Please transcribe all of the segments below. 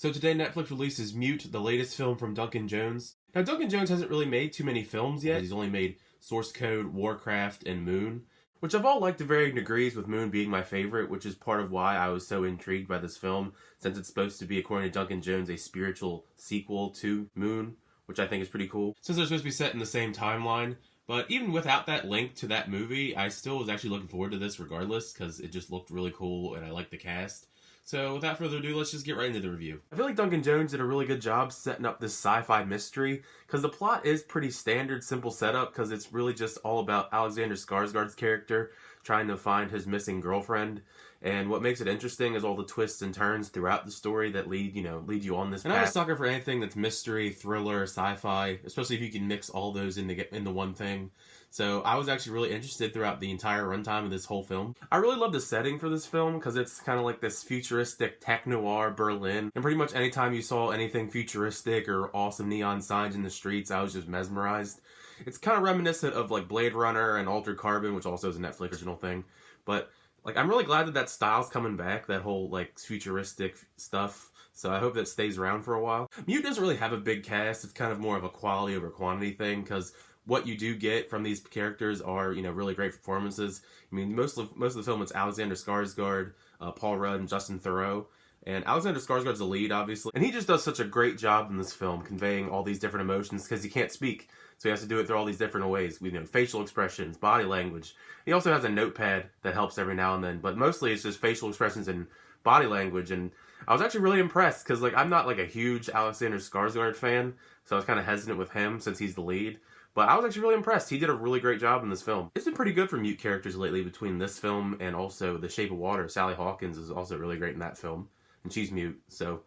So today Netflix releases Mute, the latest film from Duncan Jones. Now Duncan Jones hasn't really made too many films yet. He's only made Source Code, Warcraft, and Moon, which I've all liked to varying degrees, with Moon being my favorite, which is part of why I was so intrigued by this film, since it's supposed to be, according to Duncan Jones, a spiritual sequel to Moon, which I think is pretty cool, since they're supposed to be set in the same timeline. But even without that link to that movie, I still was actually looking forward to this regardless, because it just looked really cool and I liked the cast. So without further ado, let's just get right into the review. I feel like Duncan Jones did a really good job setting up this sci-fi mystery, because the plot is pretty standard, simple setup, because it's really just all about Alexander Skarsgård's character trying to find his missing girlfriend. And what makes it interesting is all the twists and turns throughout the story that lead you on this path. And I'm a sucker for anything that's mystery, thriller, sci-fi, especially if you can mix all those into one thing. So I was actually really interested throughout the entire runtime of this whole film. I really love the setting for this film because it's kind of like this futuristic tech-noir Berlin. And pretty much anytime you saw anything futuristic or awesome neon signs in the streets, I was just mesmerized. It's kind of reminiscent of like Blade Runner and Altered Carbon, which also is a Netflix original thing. But like, I'm really glad that style's coming back, that whole like futuristic stuff. So I hope that stays around for a while. Mute doesn't really have a big cast. It's kind of more of a quality over quantity thing, because what you do get from these characters are, really great performances. I mean, most of the film, it's Alexander Skarsgård, Paul Rudd, and Justin Theroux. And Alexander Skarsgård's the lead, obviously. And he just does such a great job in this film, conveying all these different emotions, because he can't speak. So he has to do it through all these different ways. Facial expressions, body language. He also has a notepad that helps every now and then. But mostly it's just facial expressions and body language. And I was actually really impressed, because I'm not like a huge Alexander Skarsgård fan. So I was kind of hesitant with him since he's the lead. But I was actually really impressed. He did a really great job in this film. It's been pretty good for mute characters lately, between this film and also The Shape of Water. Sally Hawkins is also really great in that film. And she's mute, so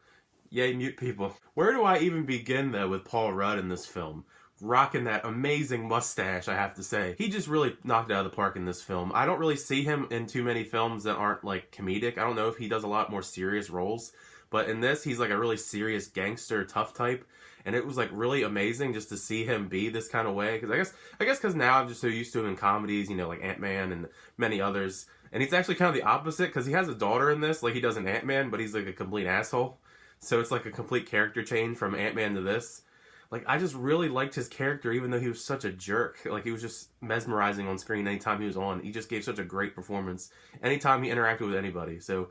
yay, mute people. Where do I even begin, though, with Paul Rudd in this film? Rocking that amazing mustache, I have to say. He just really knocked it out of the park in this film. I don't really see him in too many films that aren't, like, comedic. I don't know if he does a lot more serious roles. But in this, he's like a really serious gangster, tough type. And it was like really amazing just to see him be this kind of way. Because I guess because now I'm just so used to him in comedies, like Ant-Man and many others. And he's actually kind of the opposite, because he has a daughter in this, like he does in Ant-Man, but he's like a complete asshole. So it's like a complete character change from Ant-Man to this. Like, I just really liked his character, even though he was such a jerk. Like, he was just mesmerizing on screen anytime he was on. He just gave such a great performance anytime he interacted with anybody. So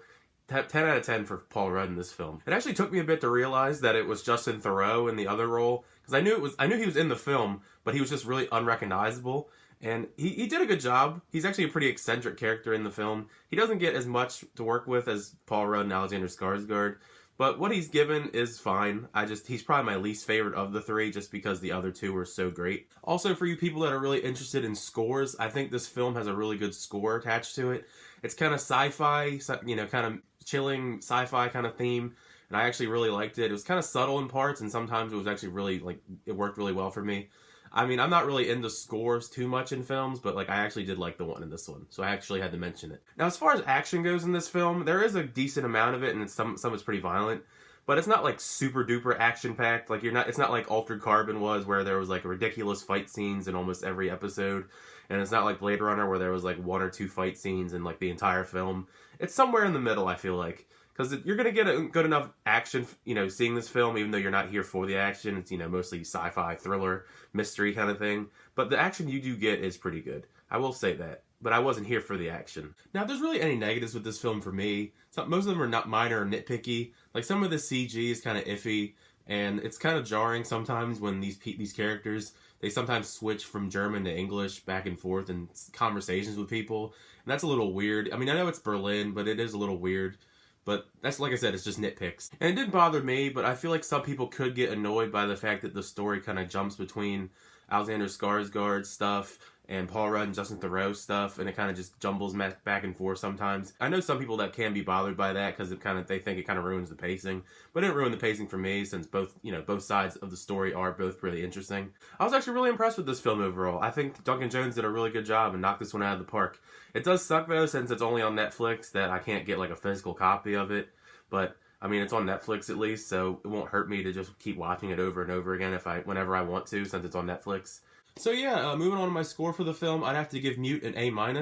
10 out of 10 for Paul Rudd in this film. It actually took me a bit to realize that it was Justin Theroux in the other role, because I knew he was in the film, but he was just really unrecognizable. And he did a good job. He's actually a pretty eccentric character in the film. He doesn't get as much to work with as Paul Rudd and Alexander Skarsgård, but what he's given is fine. He's probably my least favorite of the three, just because the other two were so great. Also, for you people that are really interested in scores, I think this film has a really good score attached to it. It's kind of sci-fi, kind of chilling sci-fi kind of theme, and I actually really liked it. It was kind of subtle in parts, and sometimes it was actually really, it worked really well for me. I mean, I'm not really into scores too much in films, but I actually did like the one in this one, so I actually had to mention it. Now, as far as action goes in this film, there is a decent amount of it, and some is pretty violent, but it's not super duper action packed. It's not like Altered Carbon was, where there was ridiculous fight scenes in almost every episode, and it's not like Blade Runner, where there was one or two fight scenes in the entire film. It's somewhere in the middle, I feel like. Because you're going to get a good enough action, seeing this film, even though you're not here for the action. It's, mostly sci-fi, thriller, mystery kind of thing. But the action you do get is pretty good. I will say that. But I wasn't here for the action. Now, if there's really any negatives with this film for me, most of them are not minor or nitpicky. Some of the CG is kind of iffy. And it's kind of jarring sometimes when these characters, they sometimes switch from German to English back and forth in conversations with people. And that's a little weird. I mean, I know it's Berlin, but it is a little weird. But that's, like I said, it's just nitpicks. And it didn't bother me, but I feel like some people could get annoyed by the fact that the story kind of jumps between Alexander Skarsgård stuff and Paul Rudd and Justin Theroux stuff, and it kind of just jumbles back and forth sometimes. I know some people that can be bothered by that, because they think it kind of ruins the pacing. But it didn't ruin the pacing for me, since both sides of the story are both really interesting. I was actually really impressed with this film overall. I think Duncan Jones did a really good job and knocked this one out of the park. It does suck, though, since it's only on Netflix, that I can't get a physical copy of it. But I mean, it's on Netflix at least, so it won't hurt me to just keep watching it over and over again whenever I want to, since it's on Netflix. So yeah, moving on to my score for the film, I'd have to give Mute an A-. I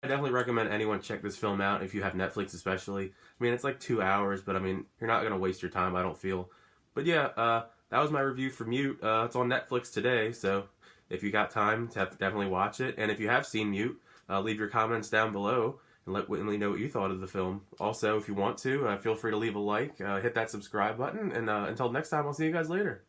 definitely recommend anyone check this film out if you have Netflix especially. I mean, it's like 2 hours, but I mean, you're not going to waste your time, I don't feel. But yeah, that was my review for Mute. It's on Netflix today, so if you got time, definitely watch it. And if you have seen Mute, leave your comments down below and let Whitney know what you thought of the film. Also, if you want to, feel free to leave a like, hit that subscribe button, and until next time, I'll see you guys later.